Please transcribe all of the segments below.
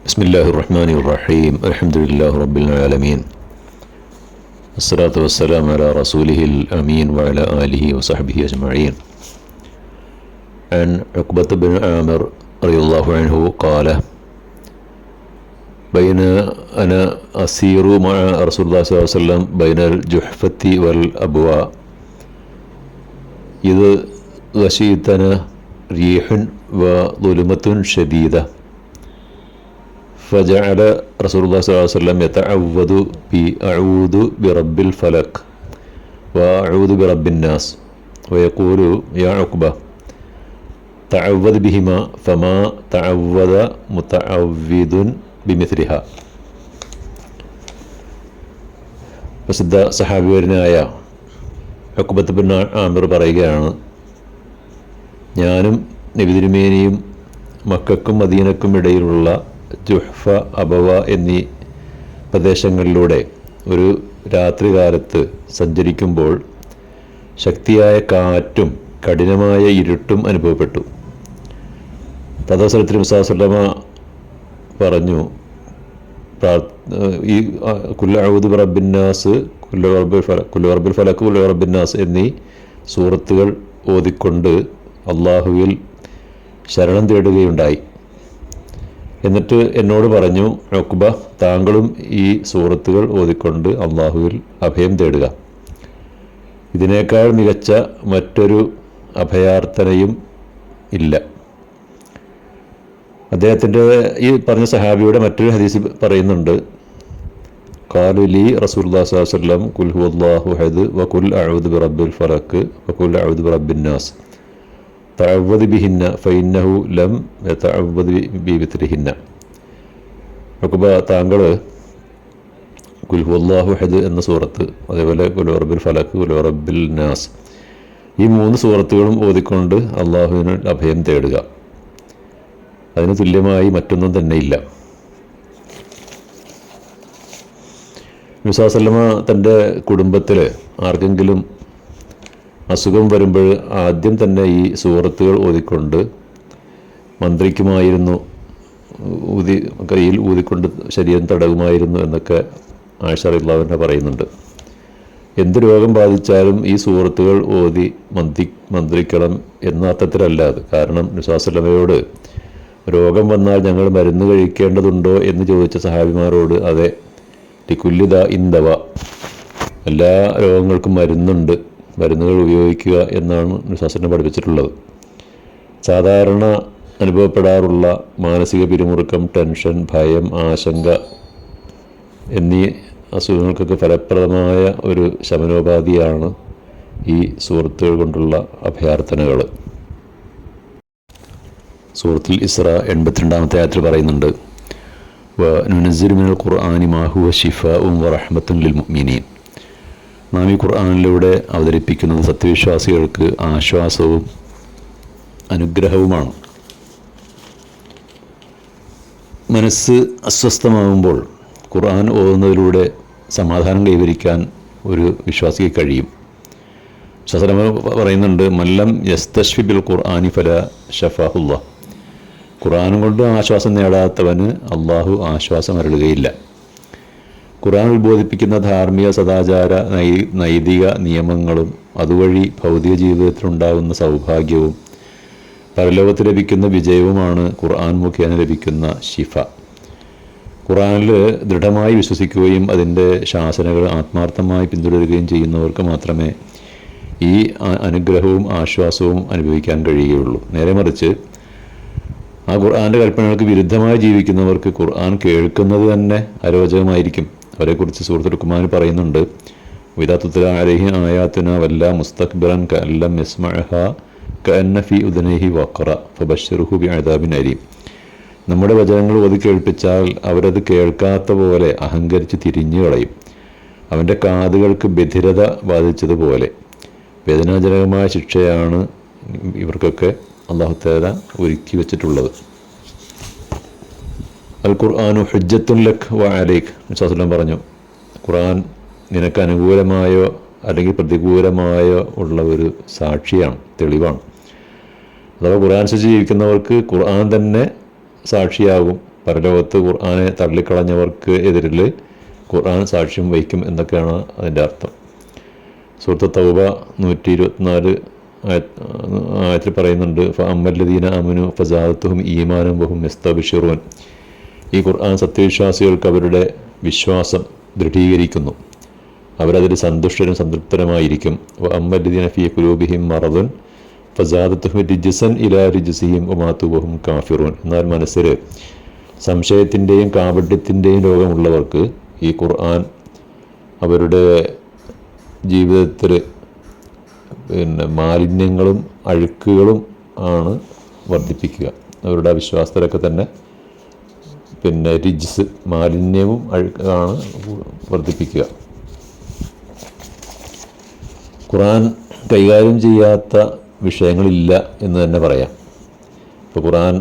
بسم الله الرحمن الرحيم الحمد لله رب العالمين الصلاة والسلام على رسوله الأمين وعلى آله وصحبه أجمعين. عن عقبة بن عامر رضي الله عنه قال: بين أنا أسير مع رسول الله صلى الله عليه وسلم بين الجحفة والأبواء إذ غشيتنا ريح وظلمة شديدة فجعل رسول الله صلى الله عليه وسلم يتعوذ بأعوذ برب الفلق وأعوذ برب الناس ويقول: يا عقبة تعوذ بهما فما تعوذ متعوذ بمثلها. പ്രസിദ്ധ സഹാബിവരനായ ഉഖ്ബത്ത് ബിൻ ആമിർ പറയുകയാണ്, ഞാനും നബി തിരുമേനിയും മക്കക്കും മദീനക്കും ഇടയിലുള്ള ജുഹ്ഫ, അബവ എന്നീ പ്രദേശങ്ങളിലൂടെ ഒരു രാത്രികാലത്ത് സഞ്ചരിക്കുമ്പോൾ ശക്തിയായ കാറ്റും കഠിനമായ ഇരുട്ടും അനുഭവപ്പെട്ടു. തദവസരത്തിൽ മുസാസല്ലമ പറഞ്ഞു, ഈ കുല്ല അഊദു ബിറബ്ബിന്നാസ്, കുല്ല റബ്ബിൽ ഫലക്ക്, കുല്ല റബ്ബിന്നാസ് എന്നീ സൂറത്തുകൾ ഓതിക്കൊണ്ട് അള്ളാഹുവിൽ ശരണം തേടുകയുണ്ടായി. എന്നിട്ട് എന്നോട് പറഞ്ഞു, ഉഖ്ബ, താങ്കളും ഈ സൂറത്തുകൾ ഓതിക്കൊണ്ട് അള്ളാഹുവിൽ അഭയം തേടുക. ഇതിനേക്കാൾ മികച്ച മറ്റൊരു അഭയാർത്ഥനയും ഇല്ല. അദ്ദേഹത്തിൻ്റെ ഈ പറഞ്ഞ സഹാബിയുടെ മറ്റൊരു ഹദീസ് പറയുന്നുണ്ട്, ഖാലു ലി റസൂലുള്ളാഹി സ്വല്ലല്ലാഹു അലൈഹി വസല്ലം ഖുൽ ഹുവല്ലാഹു അഹദ് വഖുൽ അഊദു ബിറബ്ബിൽ ഫലക് വഖുൽ അഊദു ബിറബ്ബിന്നാസ് തഅവ്വദ് ബിഹിന്ന ഫഇന്നഹു ലം യതഅവ്വദ് ബിമിത്ലിഹിന്ന. ഉഖ്ബ, താങ്കൾ ഖുൽ ഹുവല്ലാഹു അഹദ് എന്ന സൂറത്ത്, അതേപോലെ ഖുൽ റബ്ബിൽ ഫലക്, ഖുൽ റബ്ബിൽ നാസ്, ഈ 3 സൂറത്തുകളും ഓതിക്കൊണ്ട് അള്ളാഹുവിന് അഭയം തേടുക. അതിന് തുല്യമായി മറ്റൊന്നും തന്നെ ഇല്ല. നബി സല്ലല്ലാഹു അലൈഹി വസല്ലമ തൻ്റെ കുടുംബത്തിൽ ആർക്കെങ്കിലും അസുഖം വരുമ്പോൾ ആദ്യം തന്നെ ഈ സൂറത്തുകൾ ഓതിക്കൊണ്ട് മന്ത്രിക്കുമായിരുന്നു, കയ്യിൽ ഊതിക്കൊണ്ട് ശരീരം തടവുമായിരുന്നു എന്നൊക്കെ ആയിഷ റളിയല്ലാഹു അൻഹ പറയുന്നുണ്ട്. എന്ത് രോഗം ബാധിച്ചാലും ഈ സൂറത്തുകൾ ഓതി മന്ത്രിക്കണം എന്ന അർത്ഥത്തിലല്ല അത്. കാരണം നബി സല്ലല്ലാഹു അലൈഹി വസല്ലമയോട് രോഗം വന്നാൽ ഞങ്ങൾ മരുന്ന് കഴിക്കേണ്ടതുണ്ടോ എന്ന് ചോദിച്ച സഹാബിമാരോട് അതെ, ലികുല്ലി ദാഇൻ ദവാ, എല്ലാ രോഗങ്ങൾക്കും മരുന്നുണ്ട്, മരുന്നുകൾ ഉപയോഗിക്കുക എന്നാണ് നബി സല്ലല്ലാഹു അലൈഹി വസല്ലം പഠിപ്പിച്ചിട്ടുള്ളത്. സാധാരണ അനുഭവപ്പെടാറുള്ള മാനസിക പിരിമുറുക്കം, ടെൻഷൻ, ഭയം, ആശങ്ക എന്നീ അസുഖങ്ങൾക്കൊക്കെ ഫലപ്രദമായ ഒരു ശമനോപാധിയാണ് ഈ സൂറത്തുകൾ കൊണ്ടുള്ള അഭയാർത്ഥനകൾ. സൂറത്തുൽ ഇസ്ര 82-ാമത്തെ ആയത്തിൽ പറയുന്നുണ്ട്, വനുനസ്സിലു മിനൽ ഖുർആനി മാ ഹുവ ശിഫാഉൻ വറഹ്മത്തുൻ ലിൽ മുഅ്മിനീൻ. നാം ഈ ഖുർആനിലൂടെ അവതരിപ്പിക്കുന്നത് സത്യവിശ്വാസികൾക്ക് ആശ്വാസവും അനുഗ്രഹവുമാണ്. മനസ്സ് അസ്വസ്ഥമാകുമ്പോൾ ഖുർആൻ ഓതുന്നതിലൂടെ സമാധാനം കൈവരിക്കാൻ ഒരു വിശ്വാസിക്ക് കഴിയും. ശാസ്ത്രമ പറയുന്നുണ്ട്, മല്ലം യസ്തശ്ഫി ബിൽ ഖുർആനി ഫലാ ശഫാഹുല്ലാഹ്. ഖുർആൻ കൊണ്ട് ആശ്വാസം നേടാത്തവന് അള്ളാഹു ആശ്വാസം അരുളുകയില്ല. ഖുർആൻ ഉത്ബോധിപ്പിക്കുന്ന ധാർമ്മിക, സദാചാര, നൈതിക നിയമങ്ങളും അതുവഴി ഭൗതിക ജീവിതത്തിലുണ്ടാകുന്ന സൗഭാഗ്യവും പരലോകത്ത് ലഭിക്കുന്ന വിജയവുമാണ് ഖുർആൻ മുഖേന ലഭിക്കുന്ന ശിഫ. ഖുർആനിൽ ദൃഢമായി വിശ്വസിക്കുകയും അതിൻ്റെ ശാസനകൾ ആത്മാർത്ഥമായി പിന്തുടരുകയും ചെയ്യുന്നവർക്ക് മാത്രമേ ഈ അനുഗ്രഹവും ആശ്വാസവും അനുഭവിക്കാൻ കഴിയുകയുള്ളൂ. നേരെ മറിച്ച് ആ ഖുർആൻ്റെ കൽപ്പനകൾക്ക് വിരുദ്ധമായി ജീവിക്കുന്നവർക്ക് ഖുർആൻ കേൾക്കുന്നത് തന്നെ അരോചകമായിരിക്കും. അവരെക്കുറിച്ച് സൂറത്തുൽ ലുഖ്മാൻ പറയുന്നുണ്ട്, വഇദാ തുത്ലാ അലൈഹി ആയാതുനാ വല്ലാ മുസ്തക്ബിറൻ കഅല്ലം യസ്മഅഹാ കഅന്ന ഫീ ഉദ്നൈഹി വഖറ ഫബശ്ശിർഹു ബിഅദാബിൻ അലീം. നമ്മുടെ വചനങ്ങൾ ഓതി കേൾപ്പിച്ചാൽ അവരത് കേൾക്കാത്ത പോലെ അഹങ്കരിച്ച് തിരിഞ്ഞു കളയും. അവൻ്റെ കാതുകൾക്ക് ബധിരത ബാധിച്ചതുപോലെ വേദനാജനകമായ ശിക്ഷയാണ് ഇവർക്കൊക്കെ അല്ലാഹു തആല ഒരുക്കി വെച്ചിട്ടുള്ളത്. അൽ ഖുർആനു ഹുജ്ജത്തുൻ ലക് വ അലൈക്. റസൂലുള്ളാഹി പറഞ്ഞു, ഖുർആൻ നിനക്ക് അനുകൂലമായോ അല്ലെങ്കിൽ പ്രതികൂലമായോ ഉള്ള ഒരു സാക്ഷിയാണ്, തെളിവാണ്. അഥവാ ഖുർആൻ അനുസരിച്ച് ജീവിക്കുന്നവർക്ക് ഖുർആൻ തന്നെ സാക്ഷിയാകും, പരലോകത്ത് ഖുർആനെ തള്ളിക്കളഞ്ഞവർക്ക് എതിരിൽ ഖുർആൻ സാക്ഷ്യം വഹിക്കും എന്നൊക്കെയാണ് അതിൻ്റെ അർത്ഥം. സൂറത്ത് തൗബ 124 ആയത്തിൽ പറയുന്നുണ്ട്, ഫഅമ്മല്ലദീന ആമനു ഫസാദത്തുഹും ഈമാനം വഹും യസ്തബ്ശിറൂൻ. ഈ ഖുർആൻ സത്യവിശ്വാസികൾക്ക് അവരുടെ വിശ്വാസം ദൃഢീകരിക്കുന്നു, അവരതിൽ സന്തുഷ്ടരും സംതൃപ്തരുമായിരിക്കും. വഅമ്മല്ലദീന ഫീ ഖുലൂബിഹിം മറദുൻ ഫസാദത്തുഹും റിജ്സൻ ഇലാ റിജ്സിഹിം വമാതു വഹും കാഫിറൂൻ. എന്നാൽ മനസ്സിൽ സംശയത്തിൻ്റെയും കാപട്യത്തിൻ്റെയും രോഗമുള്ളവർക്ക് ഈ ഖുർആൻ അവരുടെ ജീവിതത്തിൽ മാലിന്യങ്ങളും അഴുക്കുകളും ആണ് വർദ്ധിപ്പിക്കുക. അവരുടെ അവിശ്വാസത്തിലൊക്കെ തന്നെ റിജ്സ് മാലിന്യവും അഴുക്കാണ് വർദ്ധിപ്പിക്കുക. ഖുർആൻ കൈകാര്യം ചെയ്യാത്ത വിഷയങ്ങളില്ല എന്ന് തന്നെ പറയാം. ഇപ്പോൾ ഖുർആൻ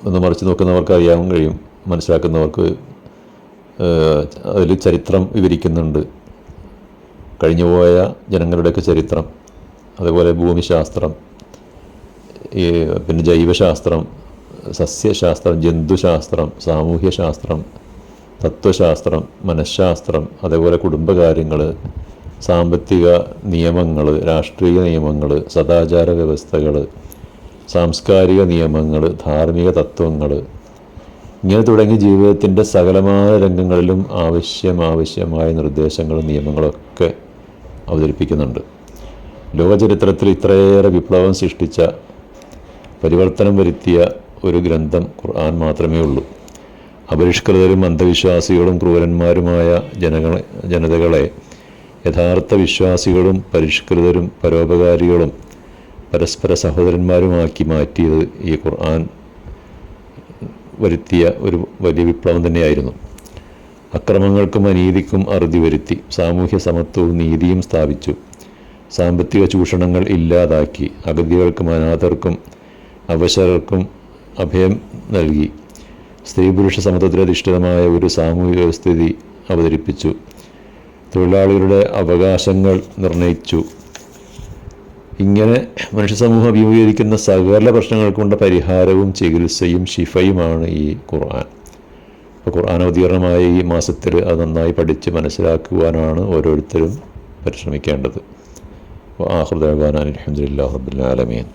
ഒന്ന് മറിച്ച് നോക്കുന്നവർക്ക് അറിയാൻ കഴിയും, മനസ്സിലാക്കുന്നവർക്ക് അതിൽ ചരിത്രം വിവരിക്കുന്നുണ്ട്, കഴിഞ്ഞുപോയ ജനങ്ങളുടെയൊക്കെ ചരിത്രം, അതുപോലെ ഭൂമിശാസ്ത്രം, ജൈവശാസ്ത്രം, സസ്യശാസ്ത്രം, ജന്തുശാസ്ത്രം, സാമൂഹ്യശാസ്ത്രം, തത്വശാസ്ത്രം, മനഃശാസ്ത്രം, അതേപോലെ കുടുംബകാര്യങ്ങൾ, സാമ്പത്തിക നിയമങ്ങൾ, രാഷ്ട്രീയ നിയമങ്ങൾ, സദാചാര വ്യവസ്ഥകൾ, സാംസ്കാരിക നിയമങ്ങൾ, ധാർമ്മിക തത്വങ്ങൾ, ഇങ്ങനെ തുടങ്ങി ജീവിതത്തിൻ്റെ സകലമായ രംഗങ്ങളിലും ആവശ്യമായ നിർദ്ദേശങ്ങളും നിയമങ്ങളൊക്കെ അവതരിപ്പിക്കുന്നുണ്ട്. ലോകചരിത്രത്തിൽ ഇത്രയേറെ വിപ്ലവം സൃഷ്ടിച്ച, പരിവർത്തനം വരുത്തിയ ഒരു ഗ്രന്ഥം ഖുർആൻ മാത്രമേ ഉള്ളൂ. അപരിഷ്കൃതരും അന്ധവിശ്വാസികളും ക്രൂരന്മാരുമായ ജനതകളെ യഥാർത്ഥ വിശ്വാസികളും പരിഷ്കൃതരും പരോപകാരികളും പരസ്പര സഹോദരന്മാരുമാക്കി മാറ്റിയത് ഈ ഖുർആൻ വരുത്തിയ ഒരു വലിയ വിപ്ലവം തന്നെയായിരുന്നു. അക്രമങ്ങൾക്കും അനീതിക്കും അറുതി വരുത്തി, സാമൂഹ്യ സമത്വവും നീതിയും സ്ഥാപിച്ചു, സാമ്പത്തിക ചൂഷണങ്ങൾ ഇല്ലാതാക്കി, അഗതികൾക്കും അനാഥർക്കും അവശർക്കും അഭയം നൽകി, സ്ത്രീ പുരുഷ സമത്വത്തിലധിഷ്ഠിതമായ ഒരു സാമൂഹിക വ്യവസ്ഥിതി അവതരിപ്പിച്ചു, തൊഴിലാളികളുടെ അവകാശങ്ങൾ നിർണയിച്ചു. ഇങ്ങനെ മനുഷ്യ സമൂഹം അഭിമുഖീകരിക്കുന്ന സകല പ്രശ്നങ്ങൾക്കുള്ള പരിഹാരവും ചികിത്സയും ശിഫയുമാണ് ഈ ഖുർആൻ. അപ്പോൾ ഖുർആൻ അവതീർണമായ ഈ മാസത്തിൽ അത് നന്നായി പഠിച്ച് മനസ്സിലാക്കുവാനാണ് ഓരോരുത്തരും പരിശ്രമിക്കേണ്ടത്. ആഖിറു ദഅ്വാനാ അൽഹംദുലില്ലാഹി റബ്ബിൽ ആലമീൻ.